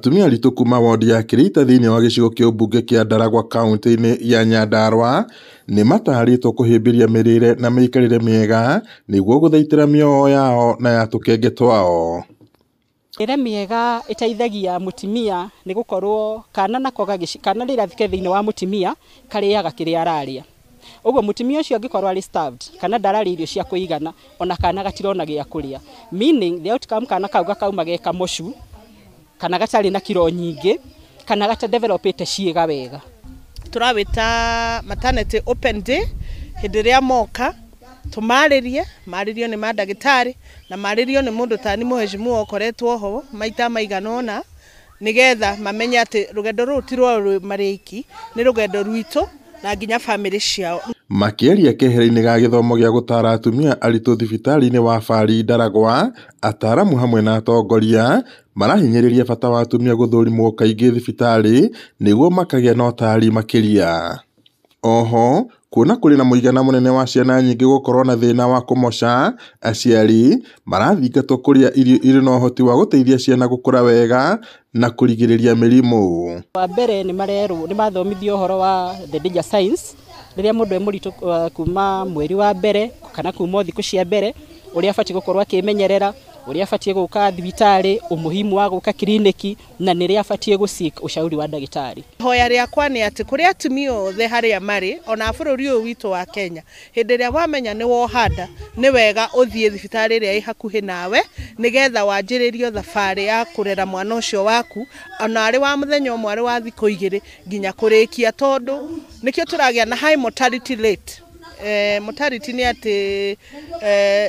Atumia aritũ kuma wodi ya Kirita thĩinĩ wa gĩcigo kĩa ũmbunge kĩa Ndaragwa kaunti-inĩ ya Nyandarua nĩ mataarĩtwo kũhĩmbĩria mĩrĩre na mĩikarĩre mĩega nĩguo gũthaitĩra mĩoyo yao na ya tũkenge twao. Mĩrĩre mĩega ĩteithagia mũtumia nĩ gũkorwo kana rĩrĩa thike thĩinĩ wa mũtumia karĩaga kĩrĩa ararĩa. Ũguo mũtumia ũcio angĩkorwo arĩ starved kana ndararĩa irio cia kũigana ona kana gatirona gĩa kũrĩa, meaning the outcome kana kau gakauma geka mũcu kana gatarĩ na kiro nyingĩ kana gatadevelopete ciĩga wega. Turawĩta maternity open day hĩndĩ ĩrĩa moka tumarĩrie marĩrio nĩ mandagĩtarĩ na marĩrio nĩ mũndũ tani mũhecimu ũkoretwo ho maita maigana ũna nĩgetha mamenye atĩ rũgendo rũrũ ti rwa marĩiki, nĩ rũgendo rwitũ na nginya family ciao. Makĩaria kehera-inĩ ga gĩthomo gĩa gũtara atumia aritũ thibitarĩ-inĩ wa Fari Ndaragwa, ataaramu hamwe na atongoria marahinyĩrĩria bata wa atumia gũthũrimwo kaingĩ thibitarĩ nĩguo makagĩa na ũtari makĩria. Oho, kuona kũrĩ na mũigana mũnene wa ciana nyingĩ gũkorwo na thĩna wa kũmoca, aciari marathingatwo kũrĩa irio irĩ na ũhoti wa gũteithia ciana gũkũra wega na kũrigĩrĩria mĩrimũ. Wa mbere nĩ mathomithio ũhoro wa the danger signs rĩrĩa mũndũ mũritũ kuma mweri wa mbere kana kuma thikũ cia mbere, ũrĩa abatie gũkorwo akĩmenyerera, ũrĩa abatie gũka thibitarĩ, umuhimu wa gũka kliniki na nĩrĩa abatie gũseek ushauri wa ndagĩtarĩ. Hoya rĩakwa nĩ atĩ kũrĩ atumia othe harĩa marĩ ona bũrũri ũyũ witũ wa Kenya, hĩndĩ ĩrĩa wamenya nĩ wohanda nĩ wega ũthiĩ thibitarĩ ĩrĩa ĩ hakuhĩ nawe nĩgetha wanjĩrĩrio thabarĩ ya kũrera mwana ũcio waku ona arĩ wa mũthenya ũmwe, arĩ wa thikũ igĩrĩ nginya kũrĩkia, tondũ nĩkĩo tũragĩa na high mortality rate. Mortality nĩ atĩ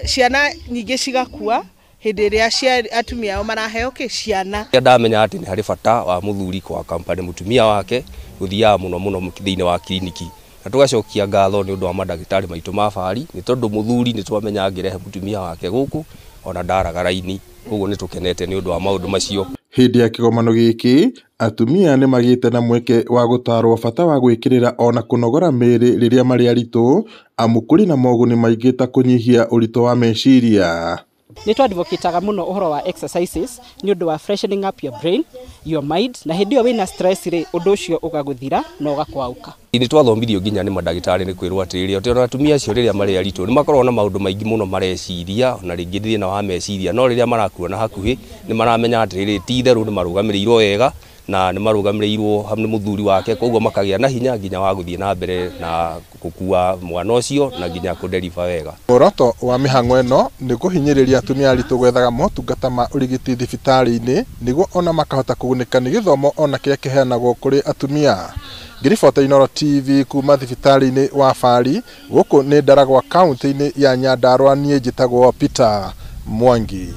ciana nyingĩ cigakua hĩndĩ ĩrĩa atumia ao maraheo ciana. Ndamenya atĩ nĩ harĩ bata wa mũthuri kwa kampani mũtumia wake gũthiaga mũno thĩinĩ wa kliniki, na tũgacokia ngatho nĩ ũndũ wa mandagĩtarĩ maitũ ma Fari, nĩ tondũ mũthuri nĩ twamenya angĩrehe mũtumia wake gũkũ ona ndaraga raini, ũguo nĩ tũkenete nĩ ũndũ wa maũndũ macio. Hĩndĩ ya kĩgomano gĩkĩ, atumia nĩ magĩte na mweke wa gũtarwo bata wa gwĩkĩrĩra ona kũnogora mĩĩrĩ rĩrĩa marĩ aritũ, amu kũrĩ na moguni maingĩ ta kũnyihia ũritũ wa meciria. Nĩ twadvocateaga mũno ũhoro wa exercises nĩ ũndũ wa freshening up your brain, your mind, na hĩndĩ ĩyo wĩna stress rĩ ũndũ ũcio ũgagũthira na ũgakwaũka. Nĩ twathomithio nginya nĩ mandagĩtarĩ nĩ kwĩrwo atĩrĩrĩ atĩ ona atumia acio rĩrĩa marĩ aritũ nĩ makoragwo na maũndũ maingĩ mũno mareciria na rĩngĩ thĩna wa meciria, no rĩrĩa marakuona hakuhĩ nĩ maramenya atĩrĩrĩ ti itherũ nĩ marũgamĩrĩirwo wega na nĩ marũgamĩrĩirwo hamwe mũthuri wake, koguo makagĩa na hinya nginya wa gũthiĩ na mbere na gũkua mwana ũcio na nginya kũderiva wega. Muoroto wa mĩhang'o ĩno nĩ kũhinyĩrĩria atumia aritũ gwethaga motungata ma ũrigiti thibitarĩ-inĩ nĩguo ona makahota kũgunĩka nĩ gĩthomo ona kĩrĩa kĩheanagwo kũrĩ atumia. Ngiribota Inooro TV kuma thibitarĩ-inĩ wa Fari gũkũ nĩ Ndaragwa kaunti-inĩ ya Nyandarua, niĩ njĩtagwo Peter Mwangi.